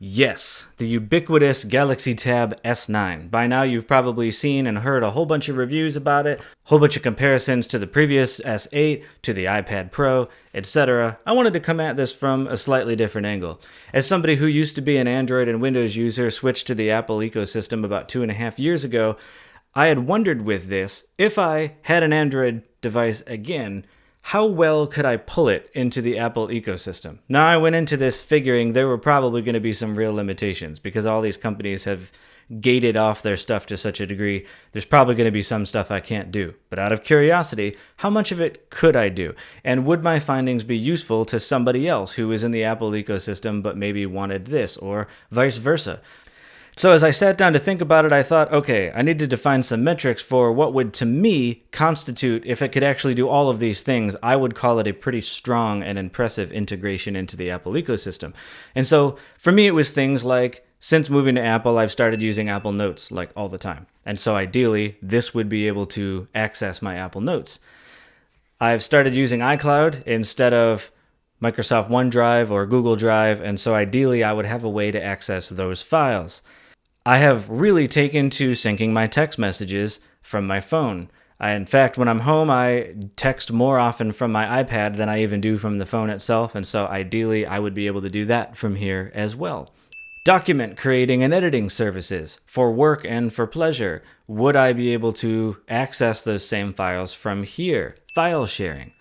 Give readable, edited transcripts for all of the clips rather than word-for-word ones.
Yes, the ubiquitous Galaxy Tab S9. By now you've probably seen and heard a whole bunch of reviews about it, a whole bunch of comparisons to the previous S8, to the iPad Pro, etc. I wanted to come at this from a slightly different angle. As somebody who used to be an Android and Windows user, switched to the Apple ecosystem about 2.5 years ago, I had wondered with this, if I had an Android device again, how well could I pull it into the Apple ecosystem? Now, I went into this figuring there were probably going to be some real limitations because all these companies have gated off their stuff to such a degree. There's probably going to be some stuff I can't do. But out of curiosity, how much of it could I do? And would my findings be useful to somebody else who is in the Apple ecosystem but maybe wanted this, or vice versa? So as I sat down to think about it, I thought, okay, I need to define some metrics for what would, to me, constitute, if it could actually do all of these things, I would call it a pretty strong and impressive integration into the Apple ecosystem. And so for me, it was things like, since moving to Apple, I've started using Apple Notes like all the time. And so ideally, this would be able to access my Apple Notes. I've started using iCloud instead of Microsoft OneDrive or Google Drive, and so ideally, I would have a way to access those files. I have really taken to syncing my text messages from my phone. In fact, when I'm home, I text more often from my iPad than I even do from the phone itself, and so ideally, I would be able to do that from here as well. Document creating and editing services for work and for pleasure. Would I be able to access those same files from here? File sharing.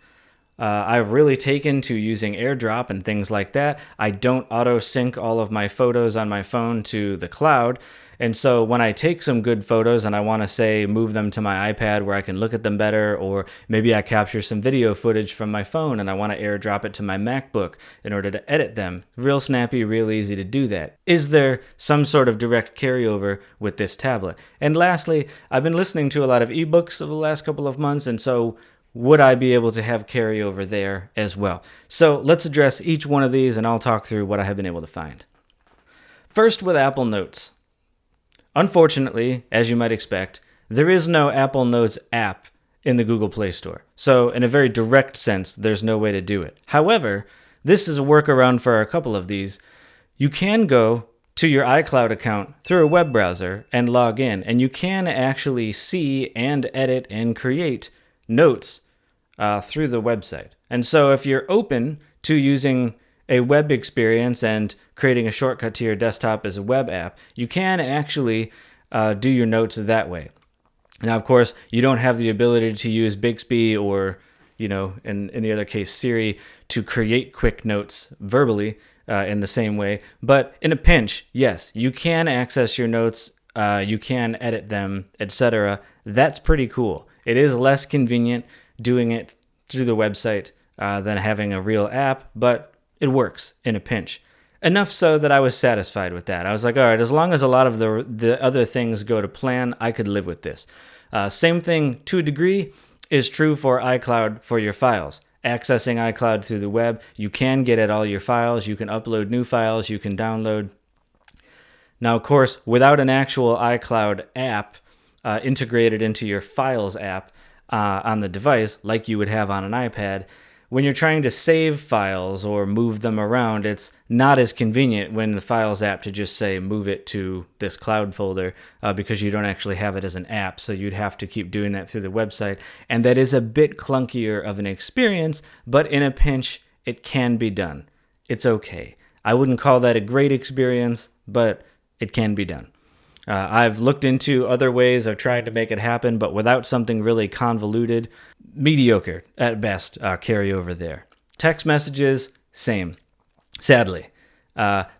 I've really taken to using AirDrop and things like that. I don't auto-sync all of my photos on my phone to the cloud. And so when I take some good photos and I want to, say, move them to my iPad where I can look at them better, or maybe I capture some video footage from my phone and I want to AirDrop it to my MacBook in order to edit them. Real snappy, real easy to do that. Is there some sort of direct carryover with this tablet? And lastly, I've been listening to a lot of ebooks over the last couple of months, and so would I be able to have carryover there as well? So let's address each one of these, and I'll talk through what I have been able to find. First, with Apple Notes. Unfortunately, as you might expect, there is no Apple Notes app in the Google Play Store. So in a very direct sense, there's no way to do it. However, this is a workaround for a couple of these. You can go to your iCloud account through a web browser and log in, and you can actually see and edit and create notes through the website. And so if you're open to using a web experience and creating a shortcut to your desktop as a web app, you can actually do your notes that way. Now, of course, you don't have the ability to use Bixby or, in the other case, Siri, to create quick notes verbally in the same way. But in a pinch, yes, you can access your notes, you can edit them, etc. That's pretty cool. It is less convenient doing it through the website than having a real app, but it works in a pinch. Enough so that I was satisfied with that. I was like, all right, as long as a lot of the other things go to plan, I could live with this. Same thing to a degree is true for iCloud for your files. Accessing iCloud through the web, you can get at all your files, you can upload new files, you can download. Now, of course, without an actual iCloud app integrated into your Files app on the device, like you would have on an iPad, when you're trying to save files or move them around, it's not as convenient when the Files app to just say move it to this cloud folder because you don't actually have it as an app, so you'd have to keep doing that through the website. And that is a bit clunkier of an experience, but in a pinch, it can be done. It's okay. I wouldn't call that a great experience, but it can be done. I've looked into other ways of trying to make it happen, but without something really convoluted, mediocre at best carryover there. Text messages, same. Sadly.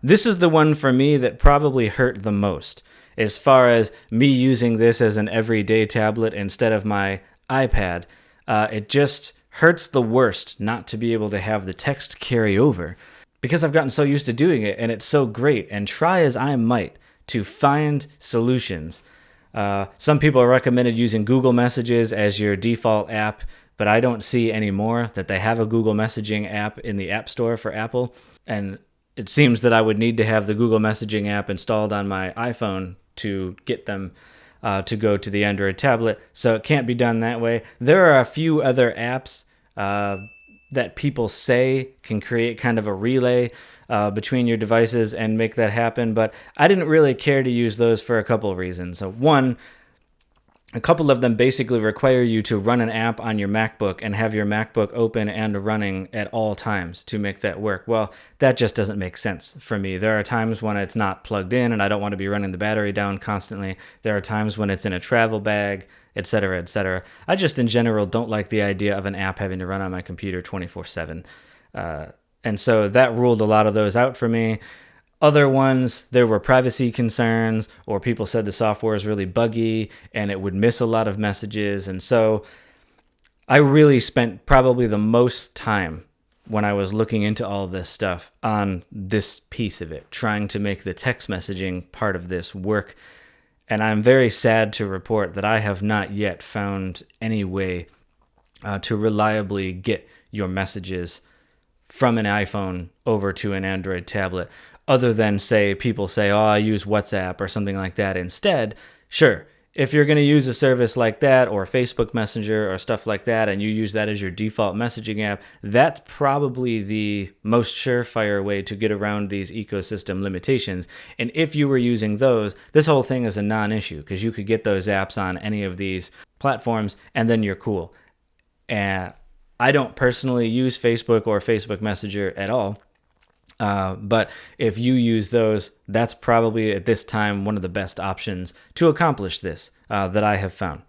This is the one for me that probably hurt the most, as far as me using this as an everyday tablet instead of my iPad. It just hurts the worst not to be able to have the text carry over, because I've gotten so used to doing it, and it's so great, and try as I might to find solutions. Some people recommended using Google Messages as your default app, but I don't see anymore that they have a Google Messaging app in the App Store for Apple, and it seems that I would need to have the Google Messaging app installed on my iPhone to get them to go to the Android tablet, so it can't be done that way. There are a few other apps that people say can create kind of a relay between your devices and make that happen. But I didn't really care to use those for a couple of reasons. So one, a couple of them basically require you to run an app on your MacBook and have your MacBook open and running at all times to make that work. Well, that just doesn't make sense for me. There are times when it's not plugged in and I don't want to be running the battery down constantly. There are times when it's in a travel bag, etc., etc. I just in general don't like the idea of an app having to run on my computer 24/7. And so that ruled a lot of those out for me. Other ones, there were privacy concerns, or people said the software is really buggy and it would miss a lot of messages. And so I really spent probably the most time when I was looking into all of this stuff on this piece of it, trying to make the text messaging part of this work. And I'm very sad to report that I have not yet found any way to reliably get your messages from an iPhone over to an Android tablet, other than people say, oh, I use WhatsApp or something like that instead. Sure, if you're going to use a service like that or Facebook Messenger or stuff like that, and you use that as your default messaging app, that's probably the most surefire way to get around these ecosystem limitations. And if you were using those, this whole thing is a non-issue because you could get those apps on any of these platforms and then you're cool. And I don't personally use Facebook or Facebook Messenger at all. But if you use those, that's probably at this time one of the best options to accomplish this that I have found.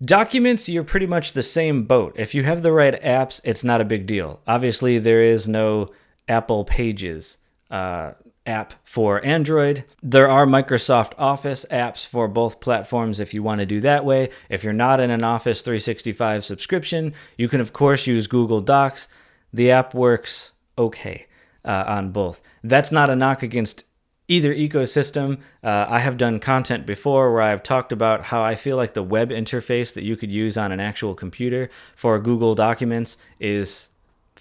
Documents, you're pretty much the same boat. If you have the right apps, it's not a big deal. Obviously, there is no Apple Pages app for Android. There are Microsoft Office apps for both platforms if you want to do that way. If you're not in an Office 365 subscription, you can of course use Google Docs. The app works okay on both. That's not a knock against either ecosystem. I have done content before where I've talked about how I feel like the web interface that you could use on an actual computer for Google Documents is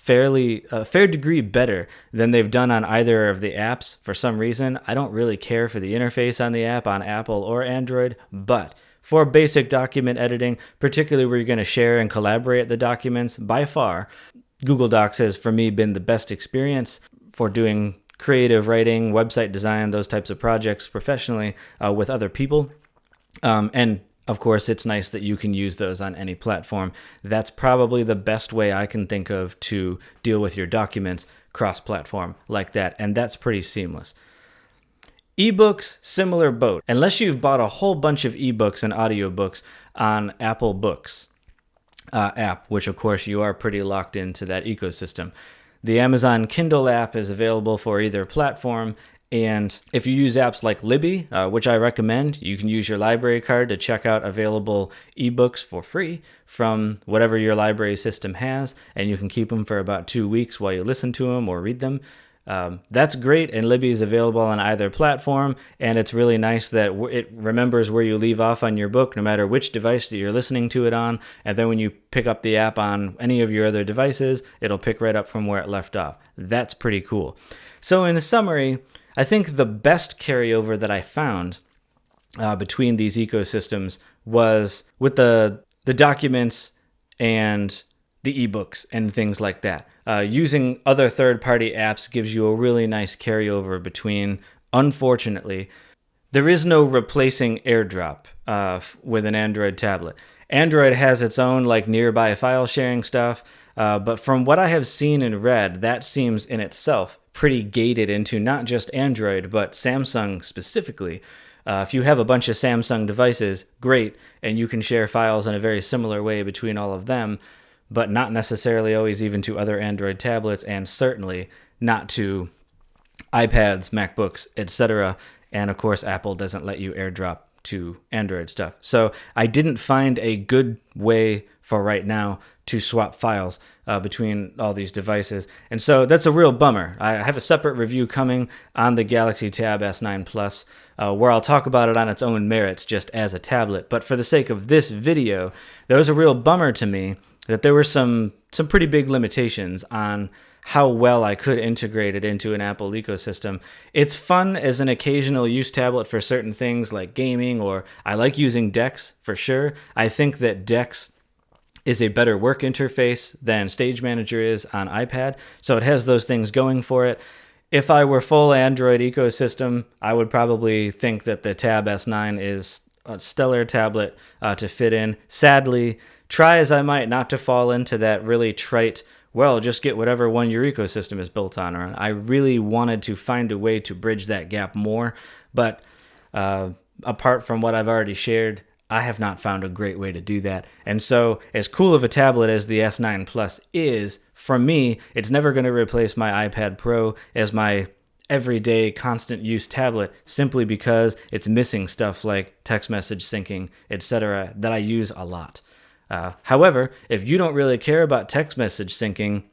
a fair degree better than they've done on either of the apps. For some reason, I don't really care for the interface on the app on Apple or Android, but for basic document editing, particularly where you're going to share and collaborate the documents, by far, Google Docs has, for me, been the best experience for doing creative writing, website design, those types of projects professionally with other people. And of course, it's nice that you can use those on any platform. That's probably the best way I can think of to deal with your documents cross-platform like that, and that's pretty seamless. Ebooks, similar boat. Unless you've bought a whole bunch of ebooks and audiobooks on Apple Books app, which of course you are pretty locked into that ecosystem. The Amazon Kindle app is available for either platform, and if you use apps like Libby, which I recommend, you can use your library card to check out available ebooks for free from whatever your library system has, and you can keep them for about 2 weeks while you listen to them or read them. That's great, and Libby is available on either platform, and it's really nice that it remembers where you leave off on your book, no matter which device that you're listening to it on, and then when you pick up the app on any of your other devices, it'll pick right up from where it left off. That's pretty cool. So in summary, I think the best carryover that I found between these ecosystems was with the documents and the ebooks and things like that. Using other third-party apps gives you a really nice carryover between. Unfortunately, there is no replacing AirDrop with an Android tablet. Android has its own nearby file sharing stuff, but from what I have seen and read, that seems in itself pretty gated into not just Android, but Samsung specifically. If you have a bunch of Samsung devices, great, and you can share files in a very similar way between all of them, but not necessarily always even to other Android tablets, and certainly not to iPads, MacBooks, etc. And of course, Apple doesn't let you AirDrop to Android stuff. So I didn't find a good way for right now to swap files between all these devices. And so that's a real bummer. I have a separate review coming on the Galaxy Tab S9 Plus where I'll talk about it on its own merits just as a tablet. But for the sake of this video, there was a real bummer to me that there were some pretty big limitations on how well I could integrate it into an Apple ecosystem. It's fun as an occasional use tablet for certain things like gaming, or I like using Dex for sure. I think that Dex is a better work interface than Stage Manager is on iPad. So it has those things going for it. If I were full Android ecosystem, I would probably think that the Tab S9 is a stellar tablet to fit in. Sadly, try as I might not to fall into that really trite, well, just get whatever one your ecosystem is built on. I really wanted to find a way to bridge that gap more, but apart from what I've already shared, I have not found a great way to do that. And so, as cool of a tablet as the S9 Plus is, for me, it's never going to replace my iPad Pro as my everyday constant use tablet, simply because it's missing stuff like text message syncing, etc., that I use a lot. However, if you don't really care about text message syncing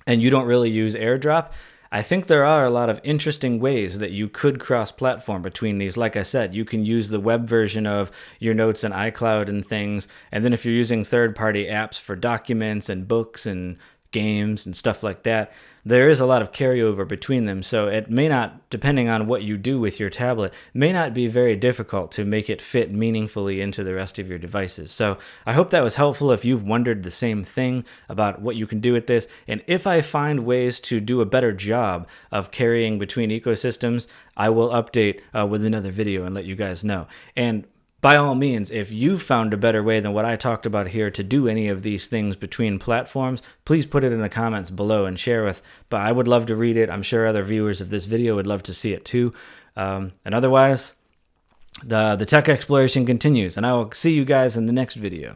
and you don't really use AirDrop, I think there are a lot of interesting ways that you could cross-platform between these. Like I said, you can use the web version of your notes in iCloud and things, and then if you're using third-party apps for documents and books and games and stuff like that, there is a lot of carryover between them. So it may not, depending on what you do with your tablet, may not be very difficult to make it fit meaningfully into the rest of your devices. So I hope that was helpful if you've wondered the same thing about what you can do with this. And if I find ways to do a better job of carrying between ecosystems, I will update with another video and let you guys know. And by all means, if you've found a better way than what I talked about here to do any of these things between platforms, please put it in the comments below and share with. But I would love to read it. I'm sure other viewers of this video would love to see it too. And otherwise, the tech exploration continues, and I will see you guys in the next video.